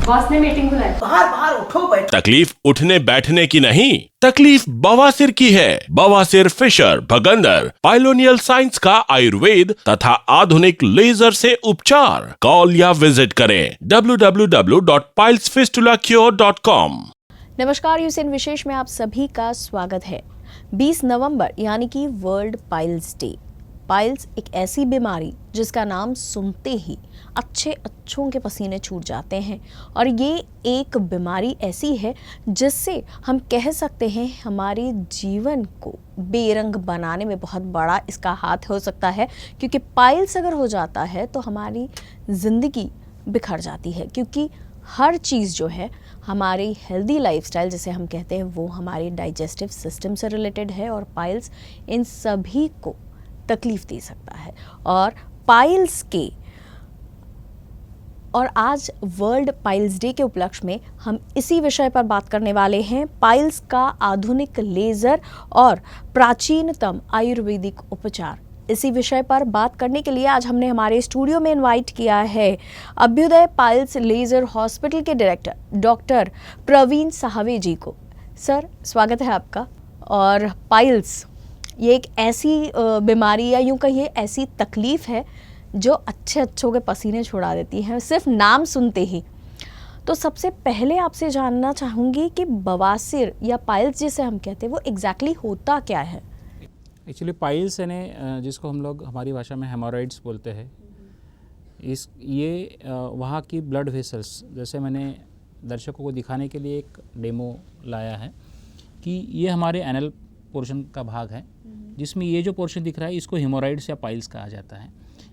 Boss ने meeting बुलाई। बाहर बाहर उठो बैठो। तकलीफ उठने बैठने की नहीं, तकलीफ बवासीर की है। बवासीर, फिशर, भगंदर, पाइलोनियल साइंस का आयुर्वेद तथा आधुनिक लेजर से उपचार। कॉल या विजिट करें www.pilesfistulacure.com। नमस्कार, यूसेन विशेष में आप सभी का स्वागत है। 20 नवंबर यानी कि वर्ल्ड पाइल्स डे। पाइल्स एक ऐसी बीमारी जिसका नाम सुनते ही अच्छों के पसीने छूट जाते हैं और ये एक बीमारी ऐसी है जिससे हम कह सकते हैं हमारे जीवन को बेरंग बनाने में बहुत बड़ा इसका हाथ हो सकता है, क्योंकि पाइल्स अगर हो जाता है तो हमारी ज़िंदगी बिखर जाती है, क्योंकि हर चीज़ जो है हमारी हेल्दी लाइफस्टाइल जिसे हम कहते हैं वो हमारे डाइजेस्टिव सिस्टम से रिलेटेड है और पाइल्स इन सभी को तकलीफ़ दे सकता है। और पाइल्स के और आज वर्ल्ड पाइल्स डे के उपलक्ष्य में हम इसी विषय पर बात करने वाले हैं। पाइल्स का आधुनिक लेज़र और प्राचीनतम आयुर्वेदिक उपचार, इसी विषय पर बात करने के लिए आज हमने हमारे स्टूडियो में इनवाइट किया है अभ्युदय पाइल्स लेज़र हॉस्पिटल के डायरेक्टर डॉक्टर प्रवीण साहवे जी को। सर, स्वागत है आपका। और पाइल्स ये एक ऐसी बीमारी या यूँ कहिए ऐसी तकलीफ़ है जो अच्छों के पसीने छुड़ा देती है सिर्फ नाम सुनते ही। तो सबसे पहले आपसे जानना चाहूँगी कि बवासीर या पाइल्स जिसे हम कहते हैं वो एग्जैक्टली होता क्या है? एक्चुअली पाइल्स यानी जिसको हम लोग हमारी भाषा में हेमोरॉइड्स बोलते हैं, ये वहाँ की ब्लड वेसल्स, जैसे मैंने दर्शकों को दिखाने के लिए एक डेमो लाया है कि ये हमारे एनल पोर्शन का भाग है, जिसमें ये जो पोर्शन दिख रहा है इसको हेमोरॉइड्स या पाइल्स कहा जाता है।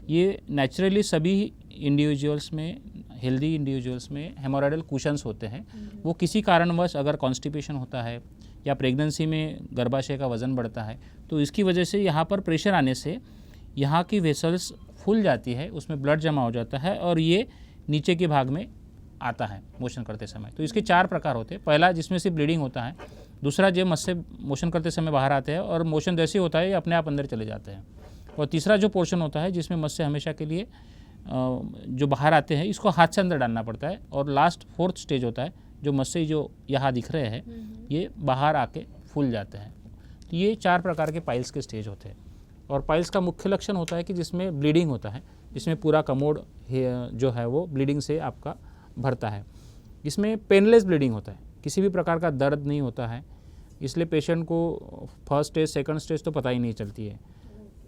ये नेचुरली सभी इंडिविजुअल्स में, हेल्दी इंडिविजुअल्स में हेमोरॉइडल कुशन्स होते हैं। वो किसी कारणवश अगर कॉन्स्टिपेशन होता है या प्रेगनेंसी में गर्भाशय का वज़न बढ़ता है तो इसकी वजह से यहाँ पर प्रेशर आने से यहाँ की वेसल्स फूल जाती है, उसमें ब्लड जमा हो जाता है और ये नीचे के भाग में आता है मोशन करते समय। तो इसके 4 प्रकार होते हैं। पहला जिसमें से ब्लीडिंग होता है, दूसरा जो मस से मोशन करते समय बाहर आते हैं और मोशन जैसे होता है ये अपने आप अंदर चले जाते हैं, और तीसरा जो पोर्शन होता है जिसमें मस से हमेशा के लिए जो बाहर आते हैं इसको हाथ से अंदर डालना पड़ता है, और लास्ट 4th स्टेज होता है जो मस से जो यहाँ दिख रहे हैं ये बाहर आके फूल जाते हैं। तो ये 4 प्रकार के पाइल्स के स्टेज होते हैं। और पाइल्स का मुख्य लक्षण होता है कि जिसमें ब्लीडिंग होता है, जिसमें पूरा कमोड जो है वो ब्लीडिंग से आपका भरता है। इसमें पेनलेस ब्लीडिंग होता है, किसी भी प्रकार का दर्द नहीं होता है, इसलिए पेशेंट को फर्स्ट स्टेज सेकंड स्टेज तो पता ही नहीं चलती है।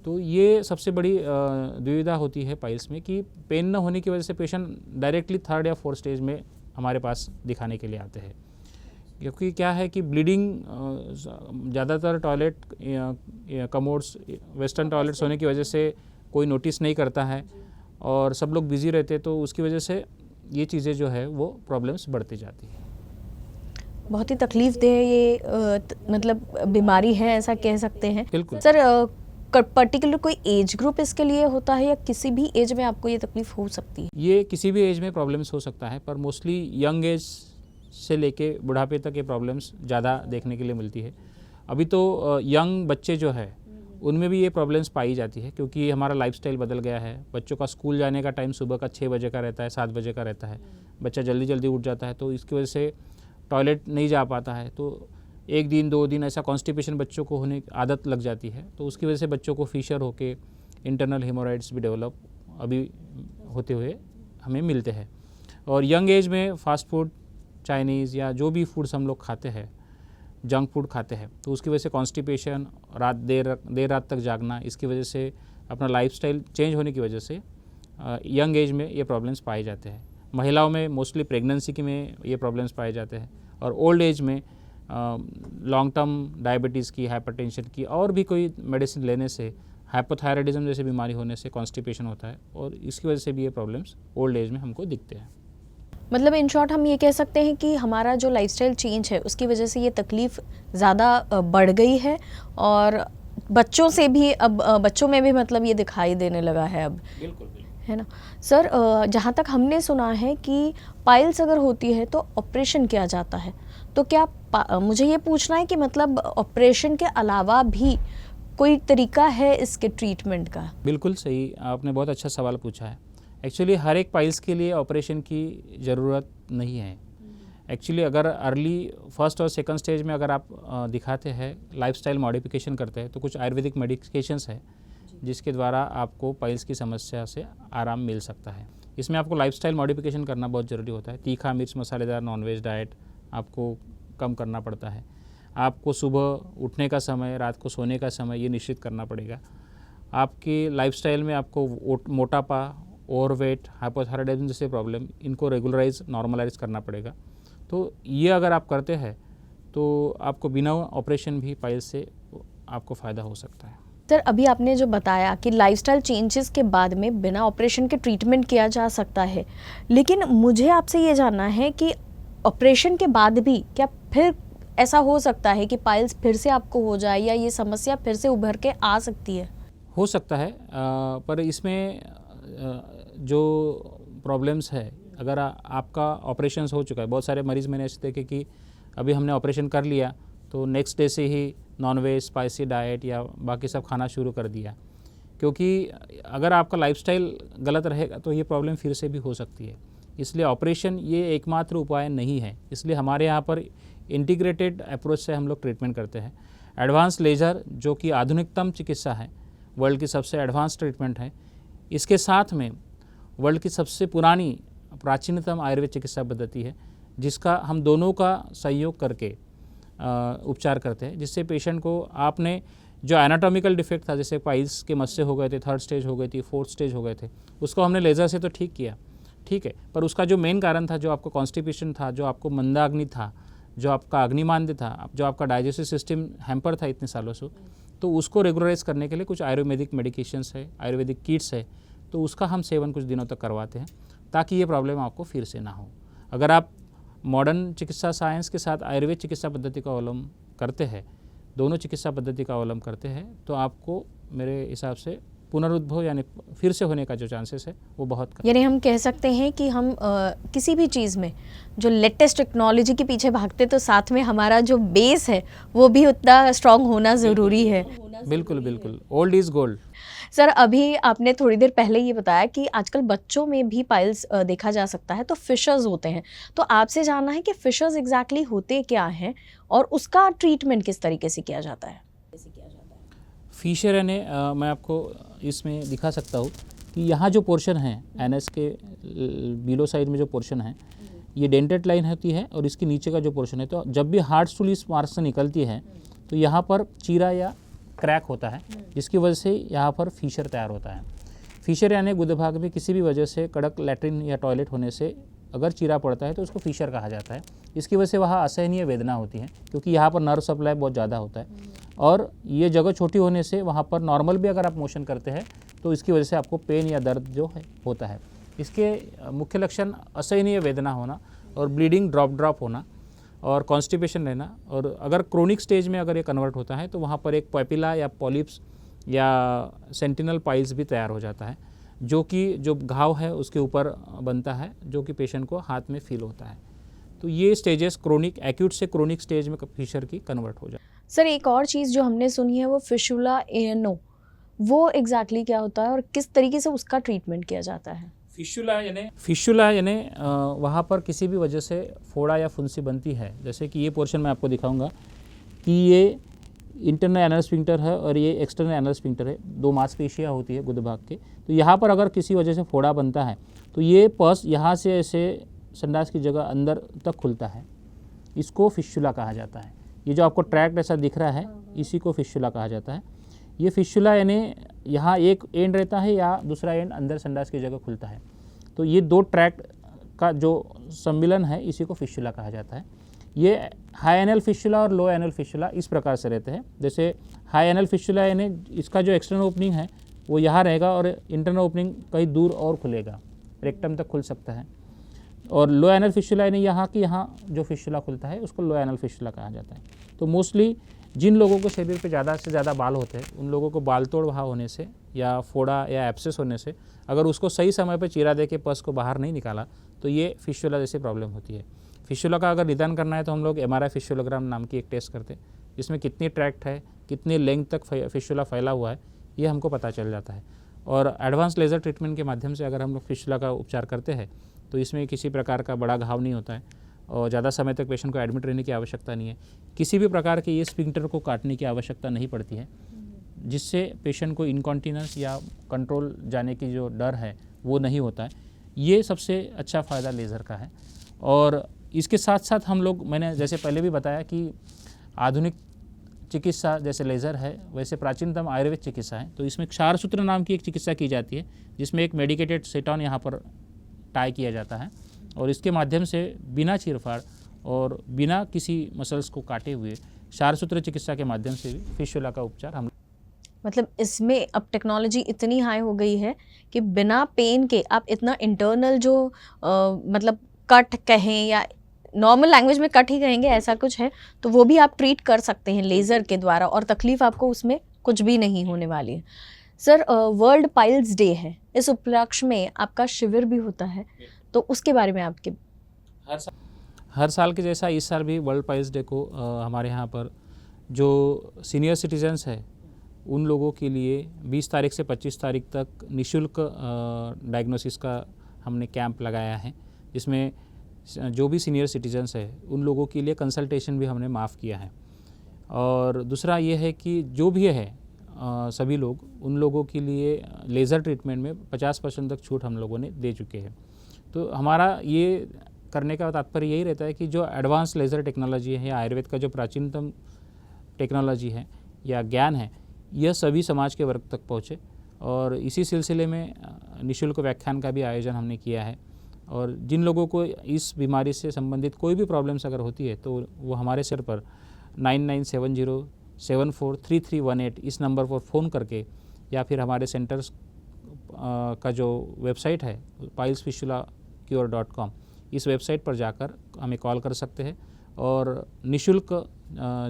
तो ये सबसे बड़ी दुविधा होती है पाइल्स में कि पेन न होने की वजह से पेशेंट डायरेक्टली 3rd या 4th स्टेज में हमारे पास दिखाने के लिए आते हैं, क्योंकि क्या है कि ब्लीडिंग ज़्यादातर टॉयलेट कमोड्स, वेस्टर्न टॉयलेट्स होने की वजह से कोई नोटिस नहीं करता है और सब लोग बिज़ी रहते हैं, तो उसकी वजह से ये चीज़ें जो है वो प्रॉब्लम्स बढ़ती जाती है। बहुत ही तकलीफ दे ये मतलब बीमारी है, ऐसा कह सकते हैं। बिल्कुल सर, पर्टिकुलर कोई एज ग्रुप इसके लिए होता है या किसी भी एज में आपको ये तकलीफ हो सकती है? ये किसी भी एज में प्रॉब्लम्स हो सकता है, पर मोस्टली यंग एज से लेके बुढ़ापे तक ये प्रॉब्लम्स ज़्यादा देखने के लिए मिलती है। अभी तो यंग बच्चे जो है उनमें भी ये प्रॉब्लम्स पाई जाती है, क्योंकि हमारा लाइफस्टाइल बदल गया है। बच्चों का स्कूल जाने का टाइम सुबह का 6 बजे का रहता है, 7 बजे का रहता है। बच्चा जल्दी उठ जाता है, तो इसकी वजह से टॉयलेट नहीं जा पाता है, तो 1 दिन 2 दिन ऐसा कॉन्स्टिपेशन बच्चों को होने की आदत लग जाती है। तो उसकी वजह से बच्चों को फिशर होके इंटरनल हेमोरॉइड्स भी डेवलप अभी होते हुए हमें मिलते हैं। और यंग एज में फास्ट फूड, चाइनीज़ या जो भी फूड्स हम लोग खाते हैं, जंक फूड खाते हैं, तो उसकी वजह से कॉन्स्टिपेशन, देर रात तक जागना, इसकी वजह से अपना लाइफस्टाइल चेंज होने की वजह से यंग एज में ये प्रॉब्लम्स पाए जाते हैं। महिलाओं में मोस्टली प्रेगनेंसी की में ये प्रॉब्लम्स पाए जाते हैं, और ओल्ड एज में लॉन्ग टर्म डायबिटीज़ की, हाइपरटेंशन की और भी कोई मेडिसिन लेने से, हाइपोथायराइडिज्म जैसे बीमारी होने से कॉन्स्टिपेशन होता है, और इसकी वजह से भी ये प्रॉब्लम्स ओल्ड एज में हमको दिखते हैं। मतलब इन शॉर्ट हम ये कह सकते हैं कि हमारा जो लाइफस्टाइल चेंज है उसकी वजह से ये तकलीफ़ ज़्यादा बढ़ गई है, और बच्चों से भी अब बच्चों में भी मतलब ये दिखाई देने लगा है अब। बिल्कुल है ना सर? जहाँ तक हमने सुना है कि पाइल्स अगर होती है तो ऑपरेशन किया जाता है, तो क्या मुझे ये पूछना है कि मतलब ऑपरेशन के अलावा भी कोई तरीका है इसके ट्रीटमेंट का? बिल्कुल सही, आपने बहुत अच्छा सवाल पूछा है। एक्चुअली हर एक पाइल्स के लिए ऑपरेशन की ज़रूरत नहीं है। एक्चुअली अगर अर्ली फर्स्ट और सेकंड स्टेज में अगर आप दिखाते हैं, लाइफस्टाइल मॉडिफिकेशन करते हैं, तो कुछ आयुर्वेदिक मेडिकेशंस है जिसके द्वारा आपको पाइल्स की समस्या से आराम मिल सकता है। इसमें आपको लाइफस्टाइल मॉडिफिकेशन करना बहुत ज़रूरी होता है। तीखा, मिर्च, मसालेदार नॉनवेज डाइट आपको कम करना पड़ता है। आपको सुबह उठने का समय, रात को सोने का समय ये निश्चित करना पड़ेगा। आपकी लाइफस्टाइल में आपको मोटापा, ओवरवेट, हाइपोथायराइडिज्म जैसे प्रॉब्लम, इनको रेगुलराइज, नॉर्मलाइज करना पड़ेगा। तो ये अगर आप करते हैं तो आपको बिना ऑपरेशन भी पाइल्स से आपको फ़ायदा हो सकता है। सर, अभी आपने जो बताया कि लाइफस्टाइल चेंजेस के बाद में बिना ऑपरेशन के ट्रीटमेंट किया जा सकता है, लेकिन मुझे आपसे ये जानना है कि ऑपरेशन के बाद भी क्या फिर ऐसा हो सकता है कि पाइल्स फिर से आपको हो जाए या ये समस्या फिर से उभर के आ सकती है? हो सकता है, पर इसमें जो प्रॉब्लम्स है, अगर आपका ऑपरेशंस हो चुका है, बहुत सारे मरीज़ मैंने ऐसे देखे कि अभी हमने ऑपरेशन कर लिया तो नेक्स्ट डे से ही नॉनवेज, स्पाइसी डाइट या बाकी सब खाना शुरू कर दिया। क्योंकि अगर आपका लाइफस्टाइल गलत रहेगा तो ये प्रॉब्लम फिर से भी हो सकती है। इसलिए ऑपरेशन ये एकमात्र उपाय नहीं है। इसलिए हमारे यहाँ पर इंटीग्रेटेड अप्रोच से हम लोग ट्रीटमेंट करते हैं। एडवांस लेज़र जो कि आधुनिकतम चिकित्सा है, वर्ल्ड की सबसे एडवांस ट्रीटमेंट है, इसके साथ में वर्ल्ड की सबसे पुरानी प्राचीनतम आयुर्वेद चिकित्सा पद्धति है, जिसका हम दोनों का सहयोग करके उपचार करते हैं, जिससे पेशेंट को आपने जो एनाटॉमिकल डिफेक्ट था, जैसे पाइल्स के मस्से हो गए थे, 3rd स्टेज हो गई थी, 4th स्टेज हो गए थे, उसको हमने लेज़र से तो ठीक किया, ठीक है, पर उसका जो मेन कारण था, जो आपको कॉन्स्टिपेशन था, जो आपको मंदाग्नि था, जो आपका अग्निमांद्य था, जो आपका डाइजेस्टिव सिस्टम हैम्पर था इतने सालों से, तो उसको रेगुलराइज करने के लिए कुछ आयुर्वेदिक मेडिकेशंस है, आयुर्वेदिक किट्स है, तो उसका हम सेवन कुछ दिनों तक करवाते हैं ताकि ये प्रॉब्लम आपको फिर से ना हो। अगर आप मॉडर्न चिकित्सा साइंस के साथ आयुर्वेद चिकित्सा पद्धति का अवलंबन करते हैं, दोनों चिकित्सा पद्धति का अवलंबन करते हैं, तो आपको मेरे हिसाब से पुनरुद्भव यानी फिर से होने का जो चांसेस है वो बहुत कम। यानी हम कह सकते हैं कि हम किसी भी चीज़ में जो लेटेस्ट टेक्नोलॉजी के पीछे भागते तो साथ में हमारा जो बेस है वो भी उतना स्ट्रांग होना ज़रूरी है। बिल्कुल बिल्कुल, ओल्ड इज़ गोल्ड। सर, अभी आपने थोड़ी देर पहले ये बताया कि आजकल बच्चों में भी पाइल्स देखा जा सकता है, तो फिशर्स होते हैं। तो आपसे जानना है कि फिशर्स एग्जैक्टली होते क्या हैं और उसका ट्रीटमेंट किस तरीके से किया जाता है? फिशर यानी मैं आपको इसमें दिखा सकता हूँ कि यहाँ जो पोर्शन है, एनएस के बिलो साइड में जो पोर्शन है, ये डेंटेड लाइन होती है, और इसके नीचे का जो पोर्शन है, तो जब भी हार्ड स्टूल इस मार्ग से निकलती है तो यहाँ पर चीरा या क्रैक होता है, जिसकी वजह से यहाँ पर फिशर तैयार होता है। फिशर यानी गुदभाग में किसी भी वजह से कड़क लैट्रिन या टॉयलेट होने से अगर चीरा पड़ता है तो उसको फिशर कहा जाता है। इसकी वजह से वहाँ असहनीय वेदना होती है, क्योंकि यहाँ पर नर्व सप्लाई बहुत ज़्यादा होता है, और ये जगह छोटी होने से वहाँ पर नॉर्मल भी अगर आप मोशन करते हैं तो इसकी वजह से आपको पेन या दर्द जो है होता है। इसके मुख्य लक्षण असहनीय वेदना होना और ब्लीडिंग ड्रॉप होना और कॉन्स्टिपेशन रहना, और अगर क्रोनिक स्टेज में अगर ये कन्वर्ट होता है तो वहाँ पर एक पैपिला या पॉलिप्स या सेंटिनल पाइल्स भी तैयार हो जाता है, जो कि जो घाव है उसके ऊपर बनता है, जो कि पेशेंट को हाथ में फील होता है। तो ये स्टेजेस क्रोनिक, एक्यूट से क्रोनिक स्टेज में फिशर की कन्वर्ट हो जाए। सर, एक और चीज़ जो हमने सुनी है वो फिशुला एनो, वो एग्जैक्टली क्या होता है और किस तरीके से उसका ट्रीटमेंट किया जाता है? फिशुला यानी वहाँ पर किसी भी वजह से फोड़ा या फुंसी बनती है। जैसे कि ये पोर्शन मैं आपको दिखाऊंगा कि ये इंटरनल एनल स्फिंक्टर है और ये एक्सटर्नल एनल स्फिंक्टर है, दो मांसपेशियाँ होती है गुदभाग के। तो यहाँ पर अगर किसी वजह से फोड़ा बनता है तो ये पस यहाँ से ऐसे संडास की जगह अंदर तक खुलता है, इसको फिशुला कहा जाता है। ये जो आपको ट्रैक्ट ऐसा दिख रहा है, इसी को फिशुला कहा जाता है। ये फिशुला यानी यहाँ एक एंड रहता है या दूसरा एंड अंदर संडास की जगह खुलता है, तो ये दो ट्रैक्ट का जो सम्मिलन है इसी को फिशुला कहा जाता है। ये हाई एनल फिशुला और लो एनल फिशुला इस प्रकार से रहते हैं। जैसे हाई एनल फिशुला यानी इसका जो एक्सटर्नल ओपनिंग है वो यहाँ रहेगा और इंटरनल ओपनिंग कहीं दूर और खुलेगा, रेक्टम तक खुल सकता है। और लो एनल फिशुला यानी यहाँ की यहाँ जो फिशुला खुलता है उसको लो एनल फिशुला कहा जाता है। तो मोस्टली जिन लोगों को शरीर पे ज़्यादा से ज़्यादा बाल होते हैं उन लोगों को बाल तोड़ वहाँ होने से या फोड़ा या एब्सेस होने से अगर उसको सही समय पर चीरा दे के पस को बाहर नहीं निकाला तो ये फिशुला जैसी प्रॉब्लम होती है। फिशुला का अगर निदान करना है तो हम लोग MRI फिशुलोग्राम नाम की एक टेस्ट करते हैं, जिसमें कितनी ट्रैक्ट है, कितनी लेंथ तक फिशुला फैला हुआ है, ये हमको पता चल जाता है। और एडवांस लेज़र ट्रीटमेंट के माध्यम से अगर हम लोग फिस्टुला का उपचार करते हैं तो इसमें किसी प्रकार का बड़ा घाव नहीं होता है और ज़्यादा समय तक पेशेंट को एडमिट रहने की आवश्यकता नहीं है। किसी भी प्रकार के ये स्फिंक्टर को काटने की आवश्यकता नहीं पड़ती है, जिससे पेशेंट को इनकॉन्टिनेंस या कंट्रोल जाने की जो डर है वो नहीं होता है। ये सबसे अच्छा फ़ायदा लेज़र का है। और इसके साथ साथ हम लोग, मैंने जैसे पहले भी बताया कि आधुनिक चिकित्सा जैसे लेज़र है वैसे प्राचीनतम आयुर्वेद चिकित्सा है। तो इसमें क्षारसूत्र नाम की एक चिकित्सा की जाती है जिसमें एक मेडिकेटेड सेटॉन यहाँ पर टाई किया जाता है और इसके माध्यम से बिना चीरफाड़ और बिना किसी मसल्स को काटे हुए क्षारसूत्र चिकित्सा के माध्यम से भी फिस्टुला का उपचार हम मतलब इसमें अब टेक्नोलॉजी इतनी हाई हो गई है कि बिना पेन के आप इतना इंटरनल जो मतलब कट कहें या नॉर्मल लैंग्वेज में कट ही कहेंगे, ऐसा कुछ है तो वो भी आप ट्रीट कर सकते हैं लेज़र के द्वारा और तकलीफ आपको उसमें कुछ भी नहीं होने वाली है। सर, वर्ल्ड पाइल्स डे है, इस उपलक्ष्य में आपका शिविर भी होता है, तो उसके बारे में आपके हर साल के जैसा इस साल भी वर्ल्ड पाइल्स डे को हमारे यहाँ पर जो सीनियर सिटीजन्स है उन लोगों के लिए 20 तारीख से 25 तारीख तक निःशुल्क डायग्नोसिस का हमने कैंप लगाया है, जिसमें जो भी सीनियर सिटीजन्स है उन लोगों के लिए कंसल्टेशन भी हमने माफ़ किया है। और दूसरा ये है कि जो भी है सभी लोग, उन लोगों के लिए लेज़र ट्रीटमेंट में 50% तक छूट हम लोगों ने दे चुके हैं। तो हमारा ये करने का तात्पर्य यही रहता है कि जो एडवांस लेज़र टेक्नोलॉजी है या आयुर्वेद का जो प्राचीनतम टेक्नोलॉजी है या ज्ञान है, यह सभी समाज के वर्ग तक पहुँचे। और इसी सिलसिले में निःशुल्क व्याख्यान का भी आयोजन हमने किया है। और जिन लोगों को इस बीमारी से संबंधित कोई भी प्रॉब्लम्स अगर होती है तो वो हमारे सिर पर 9970743318 इस नंबर पर फ़ोन करके या फिर हमारे सेंटर्स का जो वेबसाइट है pilesfistulacure.com, इस वेबसाइट पर जाकर हमें कॉल कर सकते हैं और निःशुल्क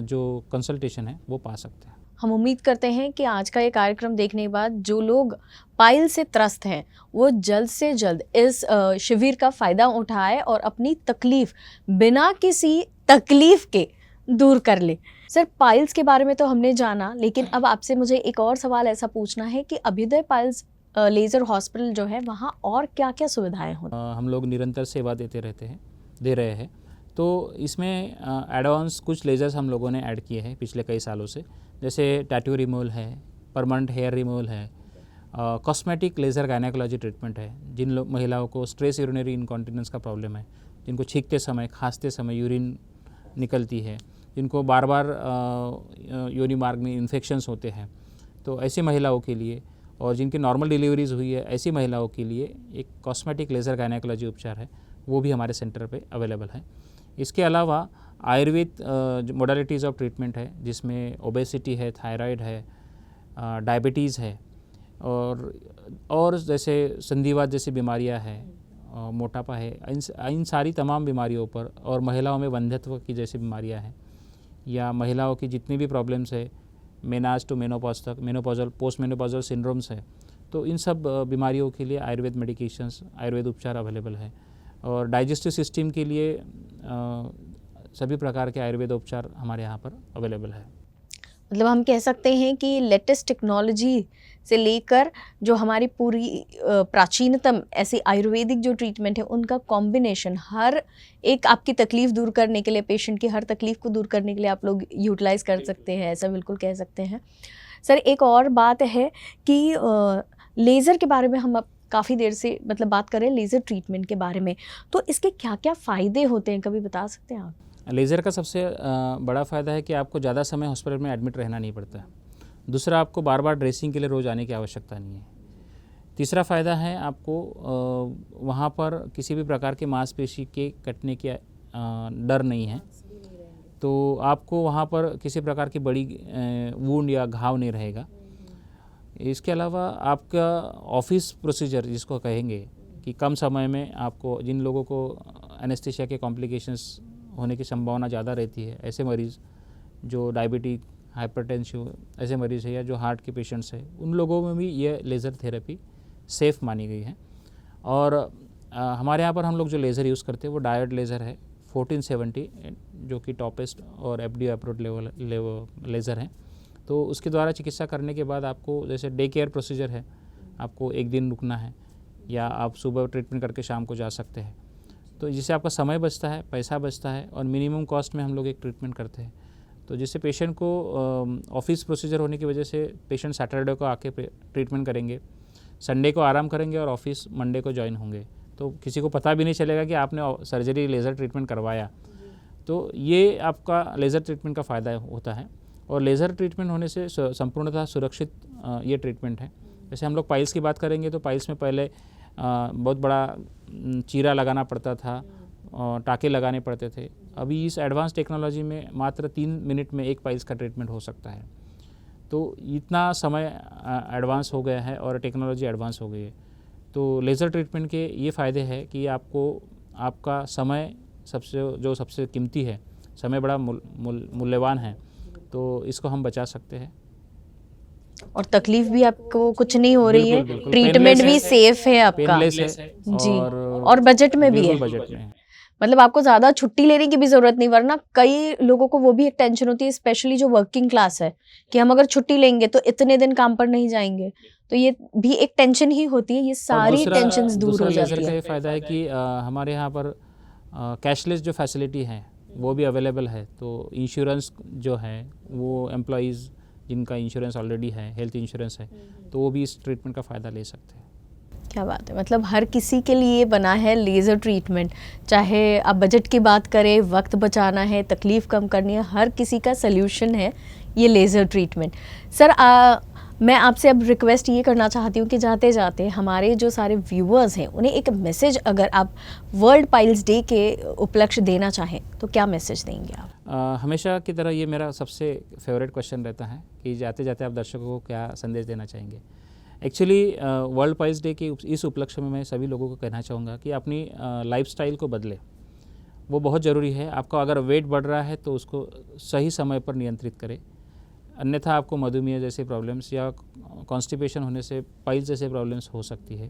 जो कंसल्टेशन है वो पा सकते हैं। हम उम्मीद करते हैं कि आज का ये कार्यक्रम देखने के बाद जो लोग पाइल से त्रस्त हैं वो जल्द से जल्द इस शिविर का फ़ायदा उठाए और अपनी तकलीफ़ बिना किसी तकलीफ़ के दूर कर ले। सर, पाइल्स के बारे में तो हमने जाना, लेकिन अब आपसे मुझे एक और सवाल ऐसा पूछना है कि अभ्युदय पाइल्स लेज़र हॉस्पिटल जो है वहाँ और क्या क्या सुविधाएँ होती हैं? हम लोग निरंतर सेवा दे रहे हैं। तो इसमें एडवांस कुछ लेज़र्स हम लोगों ने ऐड किए हैं पिछले कई सालों से, जैसे टैटू रिमूवल है, परमानेंट हेयर रिमूवल है, कॉस्मेटिक लेज़र गायनेकोलॉजी ट्रीटमेंट है। जिन महिलाओं को स्ट्रेस यूरिनरी इनकॉन्टिनेंस का प्रॉब्लम है, जिनको छींकते समय खांसते समय यूरिन निकलती है, जिनको बार बार योनि मार्ग में इन्फेक्शंस होते हैं, तो ऐसी महिलाओं के लिए, और जिनकी नॉर्मल डिलीवरीज हुई है ऐसी महिलाओं के लिए एक कॉस्मेटिक लेज़र गायनेकोलॉजी उपचार है, वो भी हमारे सेंटर पे अवेलेबल है। इसके अलावा आयुर्वेद मोडालिटीज़ ऑफ ट्रीटमेंट है, जिसमें ओबेसिटी है, थायराइड है, डायबिटीज़ है और जैसे संधिवात जैसी बीमारियां हैं, मोटापा है, इन सारी तमाम बीमारियों पर, और महिलाओं में वंध्यत्व की जैसी बीमारियां हैं या महिलाओं की जितनी भी प्रॉब्लम्स है मेनाज टू मेनोपॉज तक, मेनोपॉजल पोस्ट मेनोपॉजल सिंड्रोम्स है, तो इन सब बीमारियों के लिए आयुर्वेद मेडिकेशंस, आयुर्वेद उपचार अवेलेबल है। और डाइजेस्टिव सिस्टम के लिए सभी प्रकार के आयुर्वेद उपचार हमारे यहाँ पर अवेलेबल है। मतलब हम कह सकते हैं कि लेटेस्ट टेक्नोलॉजी से लेकर जो हमारी पूरी प्राचीनतम ऐसी आयुर्वेदिक जो ट्रीटमेंट है उनका कॉम्बिनेशन हर एक आपकी तकलीफ़ दूर करने के लिए, पेशेंट की हर तकलीफ़ को दूर करने के लिए आप लोग यूटिलाइज़ कर सकते हैं, ऐसा बिल्कुल कह सकते हैं। सर, एक और बात है कि लेज़र के बारे में हम अब काफ़ी देर से मतलब बात करें लेज़र ट्रीटमेंट के बारे में, तो इसके क्या क्या फ़ायदे होते हैं, कभी बता सकते हैं आप? लेज़र का सबसे बड़ा फ़ायदा है कि आपको ज़्यादा समय हॉस्पिटल में एडमिट रहना नहीं पड़ता। दूसरा, आपको बार बार ड्रेसिंग के लिए रोज़ आने की आवश्यकता नहीं है। तीसरा फ़ायदा है आपको वहाँ पर किसी भी प्रकार के मांसपेशी के कटने की डर नहीं है, तो आपको वहाँ पर किसी प्रकार की बड़ी वूंड या घाव नहीं रहेगा। इसके अलावा आपका ऑफिस प्रोसीजर जिसको कहेंगे कि कम समय में आपको, जिन लोगों को एनेस्थीसिया के कॉम्प्लिकेशंस होने की संभावना ज़्यादा रहती है, ऐसे मरीज़ जो डायबिटिक, हाइपरटेंसिव ऐसे मरीज़ है या जो हार्ट के पेशेंट्स है, उन लोगों में भी ये लेज़र थेरेपी सेफ़ मानी गई है। और हमारे यहाँ पर हम लोग जो लेज़र यूज़ करते हैं वो डायोड लेज़र है 1470, जो कि टॉपेस्ट और FDA अप्रूव्ड लेज़र है। तो उसके द्वारा चिकित्सा करने के बाद आपको जैसे डे केयर प्रोसीजर है, आपको एक दिन रुकना है, या आप सुबह ट्रीटमेंट करके शाम को जा सकते हैं। तो जिससे आपका समय बचता है, पैसा बचता है, और मिनिमम कॉस्ट में हम लोग एक ट्रीटमेंट करते हैं। तो जिससे पेशेंट को ऑफिस प्रोसीजर होने की वजह से पेशेंट सैटरडे को आके ट्रीटमेंट करेंगे, संडे को आराम करेंगे और ऑफिस मंडे को ज्वाइन होंगे। तो किसी को पता भी नहीं चलेगा कि आपने सर्जरी लेज़र ट्रीटमेंट करवाया। तो ये आपका लेज़र ट्रीटमेंट का फ़ायदा होता है। और लेज़र ट्रीटमेंट होने से संपूर्णतः सुरक्षित ये ट्रीटमेंट है। जैसे हम लोग पाइल्स की बात करेंगे तो पाइल्स में पहले बहुत बड़ा चीरा लगाना पड़ता था, टाँके लगाने पड़ते थे। अभी इस एडवांस टेक्नोलॉजी में मात्र 3 मिनट में एक पाइल्स का ट्रीटमेंट हो सकता है। तो इतना समय एडवांस हो गया है और टेक्नोलॉजी एडवांस हो गई है। तो लेज़र ट्रीटमेंट के ये फ़ायदे हैं कि आपको आपका समय सबसे कीमती है, समय बड़ा मूल्यवान है, तो इसको हम बचा सकते हैं। और तकलीफ भी आपको कुछ नहीं हो रही है, बिल्कुल, ट्रीटमेंट पेनलेस भी है, सेफ है आपका पेनलेस है जी, और और बजट में भी है। बिल्कुल बजट में है। मतलब आपको ज्यादा छुट्टी लेने की भी जरूरत नहीं, वरना कई लोगों को वो भी एक टेंशन होती है, स्पेशली जो वर्किंग क्लास है, कि हम अगर छुट्टी लेंगे तो इतने दिन काम पर नहीं जाएंगे। तो ये भी एक टेंशन ही होती है, ये सारी टेंशन्स दूर हो जाती लेज़र का है। ये फ़ायदा है कि हमारे यहाँ पर कैशलेस जो फैसिलिटी है वो भी अवेलेबल है। तो इंश्योरेंस जो है वो एम्प्लॉइज़ जिनका इंश्योरेंस ऑलरेडी है, हेल्थ इंश्योरेंस है, तो वो भी इस ट्रीटमेंट का फ़ायदा ले सकते हैं। क्या बात है, मतलब हर किसी के लिए बना है लेज़र ट्रीटमेंट। चाहे आप बजट की बात करें, वक्त बचाना है, तकलीफ कम करनी है, हर किसी का सल्यूशन है ये लेज़र ट्रीटमेंट। सर मैं आपसे अब रिक्वेस्ट ये करना चाहती हूँ कि जाते जाते हमारे जो सारे व्यूअर्स हैं उन्हें एक मैसेज अगर आप वर्ल्ड पाइल्स डे के उपलक्ष्य देना चाहें तो क्या मैसेज देंगे आप? हमेशा की तरह ये मेरा सबसे फेवरेट क्वेश्चन रहता है कि जाते जाते आप दर्शकों को क्या संदेश देना चाहेंगे। एक्चुअली वर्ल्ड पाइल्स डे के इस उपलक्ष्य में मैं सभी लोगों को कहना चाहूँगा कि अपनी लाइफस्टाइल को बदले, वो बहुत ज़रूरी है। आपका अगर वेट बढ़ रहा है तो उसको सही समय पर नियंत्रित करें, अन्यथा आपको मधुमेह जैसे प्रॉब्लम्स या कॉन्स्टिपेशन होने से पाइल्स जैसे प्रॉब्लम्स हो सकती है।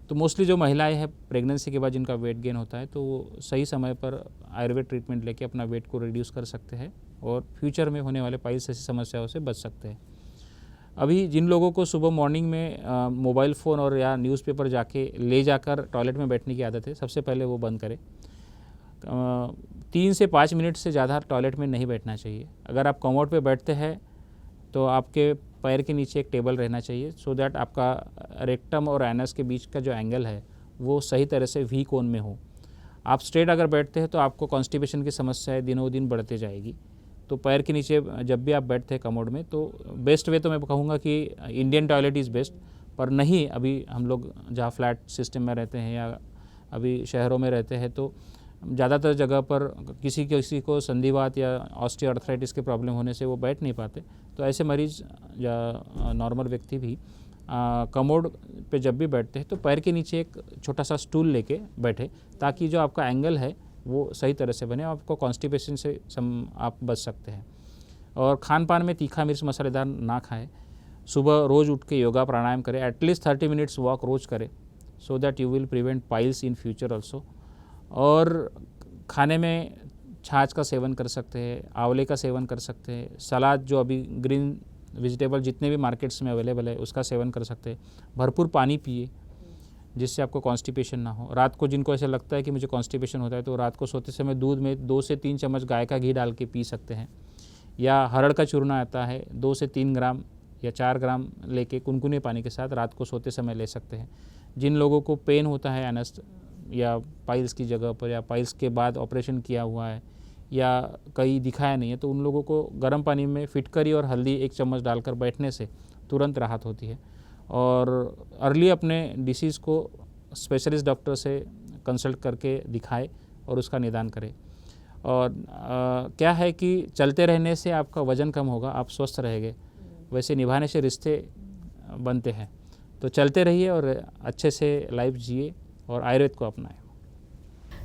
तो मोस्टली जो महिलाएं हैं प्रेगनेंसी के बाद जिनका वेट गेन होता है तो वो सही समय पर आयुर्वेद ट्रीटमेंट लेके अपना वेट को रिड्यूस कर सकते हैं और फ्यूचर में होने वाले पाइल्स जैसी समस्याओं से बच सकते हैं। अभी जिन लोगों को सुबह मॉर्निंग में मोबाइल फ़ोन और या न्यूज़पेपर ले जाकर टॉयलेट में बैठने की आदत है, सबसे पहले वो बंद करें। 3 से 5 मिनट से ज़्यादा टॉयलेट में नहीं बैठना चाहिए। अगर आप कमोड पे बैठते हैं तो आपके पैर के नीचे एक टेबल रहना चाहिए, सो दैट आपका रेक्टम और एनस के बीच का जो एंगल है वो सही तरह से वी कोन में हो। आप स्ट्रेट अगर बैठते हैं तो आपको कॉन्स्टिपेशन की समस्याएं दिनों दिन बढ़ते जाएगी। तो पैर के नीचे जब भी आप बैठते हैं कमोड में, तो बेस्ट वे तो मैं कहूँगा कि इंडियन टॉयलेट इज़ बेस्ट, पर नहीं अभी हम लोग जहाँ फ्लैट सिस्टम में रहते हैं या अभी शहरों में रहते हैं तो ज़्यादातर जगह पर किसी को संधिवात या ऑस्टियोआर्थराइटिस के प्रॉब्लम होने से वो बैठ नहीं पाते। तो ऐसे मरीज़ या नॉर्मल व्यक्ति भी कमोड पे जब भी बैठते हैं तो पैर के नीचे एक छोटा सा स्टूल लेके बैठे, ताकि जो आपका एंगल है वो सही तरह से बने, आपको कॉन्स्टिपेशन से आप बच सकते हैं। और खान पान में तीखा मिर्च मसालेदार ना खाएं। सुबह रोज़ उठ के योगा प्राणायाम करें, एटलीस्ट 30 मिनट्स वॉक रोज़ करें, so that you will prevent piles in future also. और खाने में छाछ का सेवन कर सकते हैं, आंवले का सेवन कर सकते हैं, सलाद जो अभी ग्रीन वेजिटेबल जितने भी मार्केट्स में अवेलेबल है उसका सेवन कर सकते हैं। भरपूर पानी पिए जिससे आपको कॉन्स्टिपेशन ना हो। रात को जिनको ऐसा लगता है कि मुझे कॉन्स्टिपेशन होता है तो रात को सोते समय दूध में 2 से 3 चम्मच गाय का घी डाल के पी सकते हैं। या हरड़ का चूर्ण आता है, 2 से 3 ग्राम या 4 ग्राम लेके कुनकुने पानी के साथ रात को सोते समय ले सकते हैं। जिन लोगों को पेन होता है एनस या पाइल्स की जगह पर, या पाइल्स के बाद ऑपरेशन किया हुआ है या कहीं दिखाया नहीं है, तो उन लोगों को गर्म पानी में फिटकरी और हल्दी 1 चम्मच डालकर बैठने से तुरंत राहत होती है। और अर्ली अपने डिसीज़ को स्पेशलिस्ट डॉक्टर से कंसल्ट करके दिखाए और उसका निदान करें। और क्या है कि चलते रहने से आपका वज़न कम होगा, आप स्वस्थ रहेंगे। वैसे निभाने से रिश्ते बनते हैं। तो चलते रहिए और अच्छे से लाइफ जिए और आयुर्वेद को अपनाएं।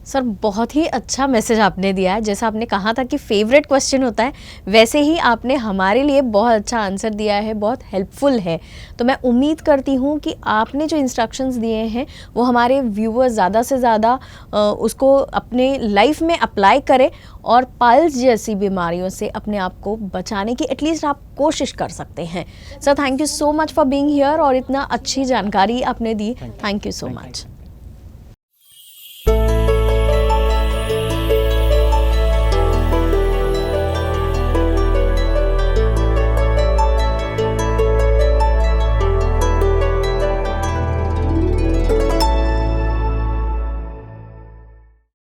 सर बहुत ही अच्छा मैसेज आपने दिया है। जैसा आपने कहा था कि फेवरेट क्वेश्चन होता है, वैसे ही आपने हमारे लिए बहुत अच्छा आंसर दिया है, बहुत हेल्पफुल है। तो मैं उम्मीद करती हूँ कि आपने जो इंस्ट्रक्शंस दिए हैं वो हमारे व्यूअर्स ज़्यादा से ज़्यादा उसको अपने लाइफ में अप्लाई करें और पाइल्स जैसी बीमारियों से अपने आप को बचाने की एटलीस्ट आप कोशिश कर सकते हैं। Sir thank you so much for being here और इतना अच्छी जानकारी आपने दी। Thank you so much.